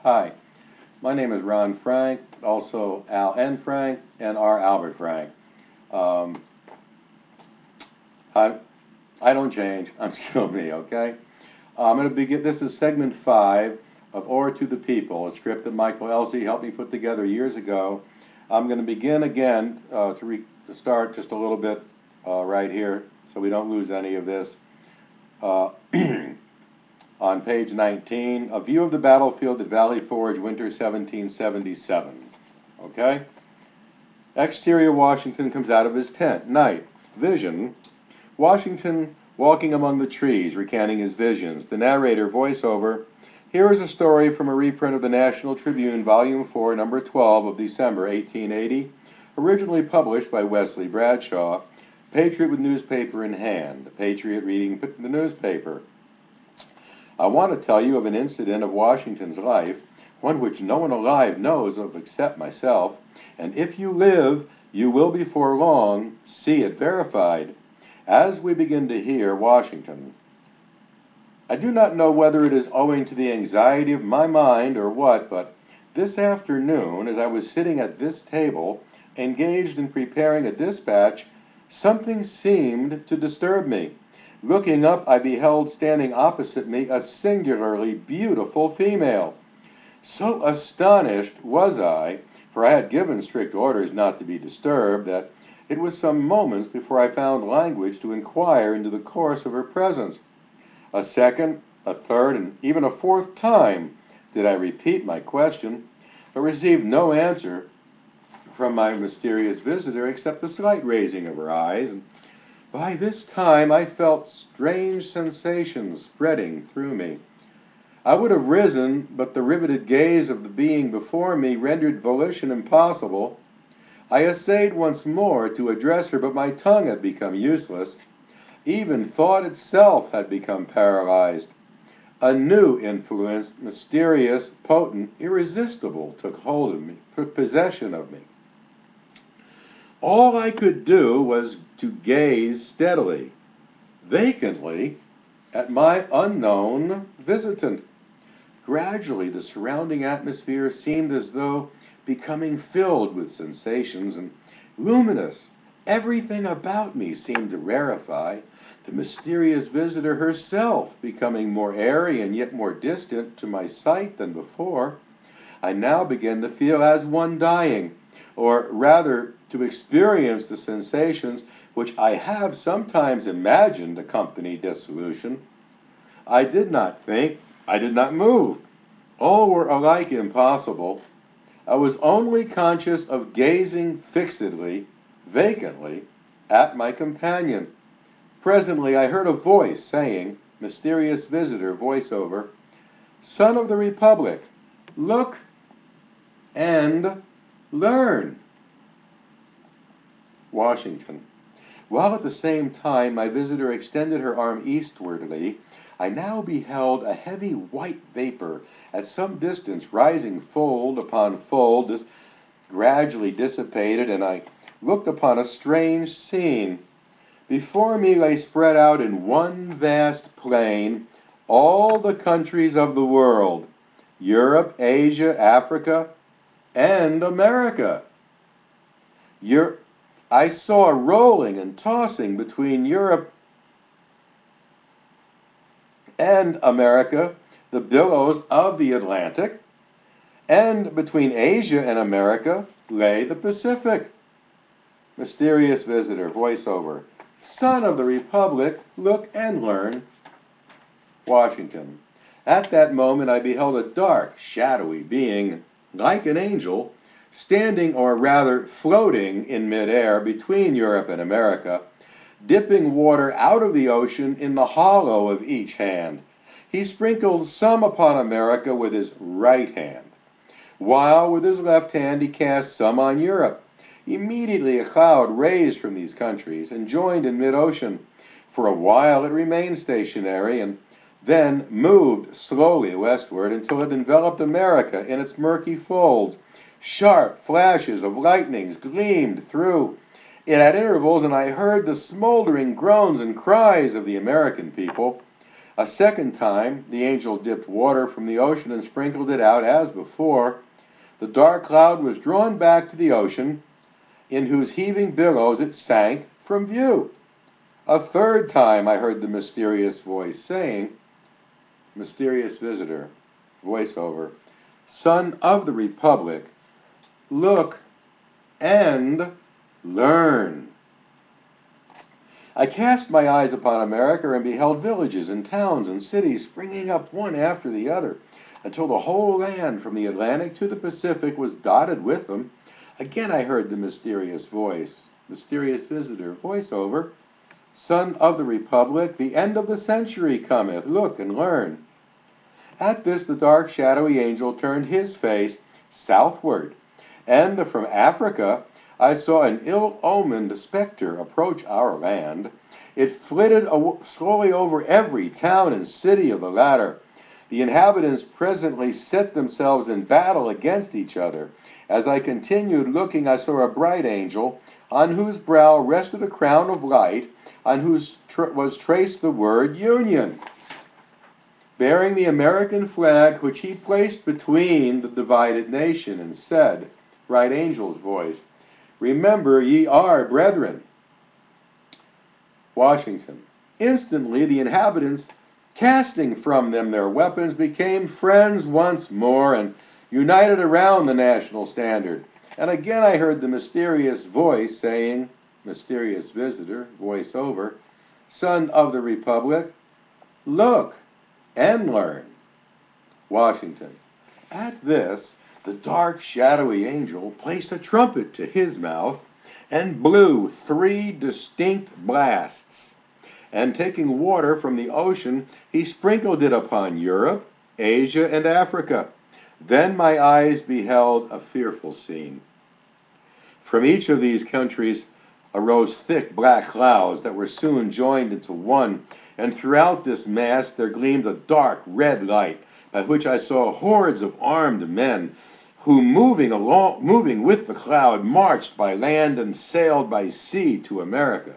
Hi, my name is Ron Frank, also Al N. Frank, and R. Albert Frank. Um, I, I don't change. I'm still me, okay? I'm going to begin. This is segment 5 of Or to the People, a script that Michael Elsey helped me put together years ago. I'm going to begin again to start just a little bit right here so we don't lose any of this. Uh, on page 19, a view of the battlefield at Valley Forge, winter 1777. Okay? Exterior, Washington comes out of his tent. Night. Vision. Washington walking among the trees, recanting his visions. The narrator, voiceover. Here is a story from a reprint of the National Tribune, Volume 4, Number 12 of December 1880, originally published by Wesley Bradshaw, patriot with newspaper in hand, a patriot reading the newspaper. I want to tell you of an incident of Washington's life, one which no one alive knows of except myself, and if you live, you will before long see it verified. As we begin to hear Washington, I do not know whether it is owing to the anxiety of my mind or what, but this afternoon, as I was sitting at this table, engaged in preparing a dispatch, something seemed to disturb me. Looking up, I beheld standing opposite me a singularly beautiful female. So astonished was I, for I had given strict orders not to be disturbed, that it was some moments before I found language to inquire into the course of her presence. A second, a third, and even a fourth time did I repeat my question, but received no answer from my mysterious visitor except the slight raising of her eyes, and by this time I felt strange sensations spreading through me. I would have risen, but the riveted gaze of the being before me rendered volition impossible. I essayed once more to address her, but my tongue had become useless. Even thought itself had become paralyzed. A new influence, mysterious, potent, irresistible, took hold of me, took possession of me. All I could do was to gaze steadily, vacantly, at my unknown visitant. Gradually, the surrounding atmosphere seemed as though becoming filled with sensations and luminous. Everything about me seemed to rarefy, the mysterious visitor herself becoming more airy and yet more distant to my sight than before. I now began to feel as one dying, or rather to experience the sensations which I have sometimes imagined accompany dissolution. I did not think, I did not move. All were alike impossible. I was only conscious of gazing fixedly, vacantly, at my companion. Presently I heard a voice saying, mysterious visitor, voiceover, "Son of the Republic, look and learn." Washington. While at the same time my visitor extended her arm eastwardly, I now beheld a heavy white vapor at some distance rising fold upon fold. This gradually dissipated, and I looked upon a strange scene. Before me lay spread out in one vast plain all the countries of the world, Europe, Asia, Africa, and America. I saw rolling and tossing between Europe and America the billows of the Atlantic, and between Asia and America lay the Pacific. Mysterious visitor, voiceover, "Son of the Republic, look and learn." Washington. At that moment I beheld a dark, shadowy being, like an angel, standing, or rather floating in midair between Europe and America, dipping water out of the ocean in the hollow of each hand. He sprinkled some upon America with his right hand, while with his left hand he cast some on Europe. Immediately a cloud raised from these countries and joined in mid-ocean. For a while it remained stationary, and then moved slowly westward until it enveloped America in its murky folds. Sharp flashes of lightnings gleamed through it at intervals, and I heard the smoldering groans and cries of the American people. A second time, the angel dipped water from the ocean and sprinkled it out as before. The dark cloud was drawn back to the ocean, in whose heaving billows it sank from view. A third time I heard the mysterious voice saying, mysterious visitor, voiceover, Son of the Republic, look and learn. I cast my eyes upon America and beheld villages and towns and cities springing up one after the other, until the whole land from the Atlantic to the Pacific was dotted with them. Again I heard the mysterious voice, mysterious visitor, voiceover, Son of the Republic, the end of the century cometh, look and learn. At this the dark shadowy angel turned his face southward, and from Africa I saw an ill-omened spectre approach our land. It flitted slowly over every town and city of the latter. The inhabitants presently set themselves in battle against each other. As I continued looking, I saw a bright angel, on whose brow rested a crown of light, on whose was traced the word Union, bearing the American flag, which he placed between the divided nation, and said, bright angel's voice, Remember ye are brethren. Washington. Instantly the inhabitants, casting from them their weapons, became friends once more and united around the national standard. And again I heard the mysterious voice saying, mysterious visitor, voice over, Son of the Republic, look and learn. Washington. At this, the dark, shadowy angel placed a trumpet to his mouth and blew 3 distinct blasts. And taking water from the ocean, he sprinkled it upon Europe, Asia, and Africa. Then my eyes beheld a fearful scene. From each of these countries arose thick black clouds that were soon joined into one, and throughout this mass there gleamed a dark red light, by which I saw hordes of armed men, who moving with the cloud, marched by land and sailed by sea to America,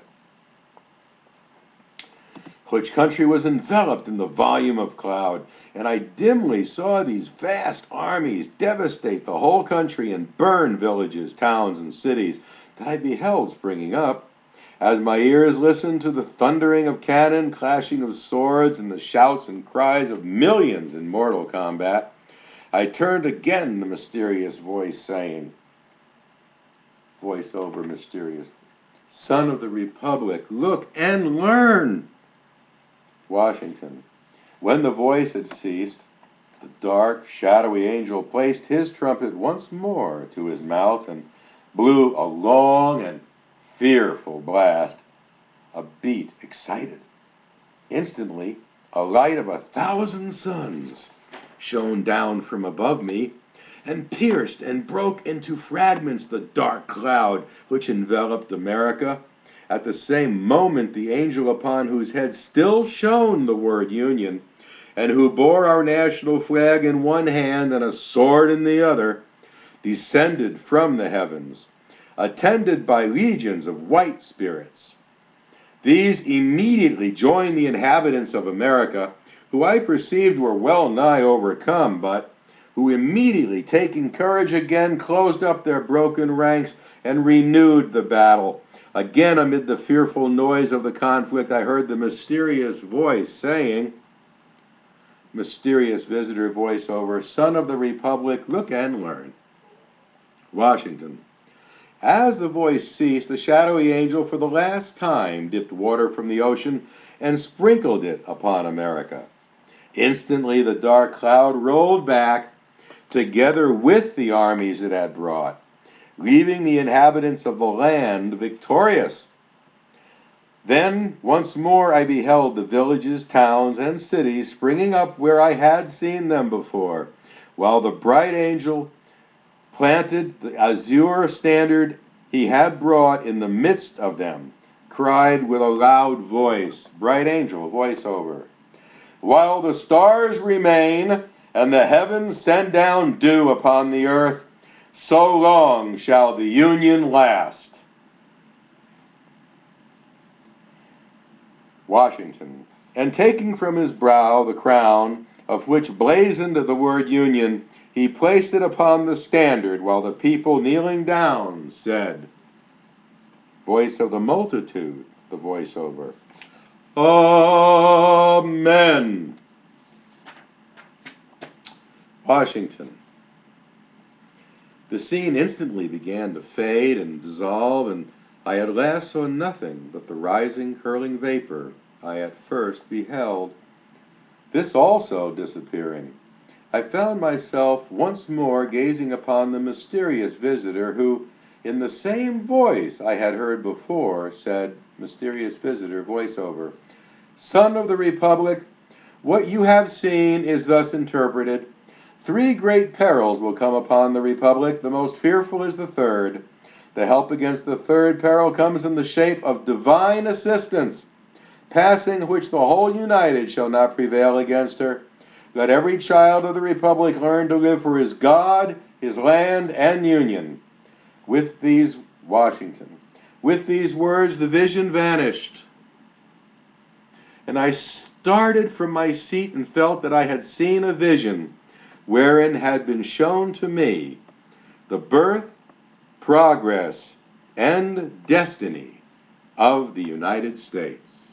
which country was enveloped in the volume of cloud. And I dimly saw these vast armies devastate the whole country and burn villages, towns, and cities that I beheld springing up. As my ears listened to the thundering of cannon, clashing of swords, and the shouts and cries of millions in mortal combat, I turned again the mysterious voice saying, voice over mysterious, Son of the Republic, look and learn. Washington. When the voice had ceased, the dark, shadowy angel placed his trumpet once more to his mouth and blew a long and fearful blast. A beat excited. Instantly, a light of 1,000 suns shone down from above me, and pierced and broke into fragments the dark cloud which enveloped America. At the same moment, the angel upon whose head still shone the word Union, and who bore our national flag in one hand and a sword in the other, descended from the heavens, attended by legions of white spirits. These immediately joined the inhabitants of America, who I perceived were well nigh overcome, but who immediately, taking courage again, closed up their broken ranks and renewed the battle. Again, amid the fearful noise of the conflict, I heard the mysterious voice saying, mysterious visitor voiceover, Son of the Republic, look and learn. Washington. As the voice ceased, the shadowy angel for the last time dipped water from the ocean and sprinkled it upon America. Instantly the dark cloud rolled back, together with the armies it had brought, leaving the inhabitants of the land victorious. Then once more I beheld the villages, towns, and cities springing up where I had seen them before, while the bright angel planted the azure standard he had brought in the midst of them, cried with a loud voice, bright angel, voiceover, while the stars remain and the heavens send down dew upon the earth, so long shall the Union last. Washington. And taking from his brow the crown, of which blazoned the word Union, he placed it upon the standard, while the people kneeling down said, voice of the multitude, the voiceover, Amen. Washington. The scene instantly began to fade and dissolve, and I at last saw nothing but the rising, curling vapor I at first beheld. This also disappearing, I found myself once more gazing upon the mysterious visitor who, in the same voice I had heard before, said, mysterious visitor, voiceover, Son of the Republic, what you have seen is thus interpreted. 3 great perils will come upon the Republic. The most fearful is the third. The help against the third peril comes in the shape of divine assistance, passing which the whole united shall not prevail against her. Let every child of the Republic learn to live for his God, his land, and Union. With these, Washington, with these words the vision vanished, and I started from my seat and felt that I had seen a vision wherein had been shown to me the birth, progress, and destiny of the United States.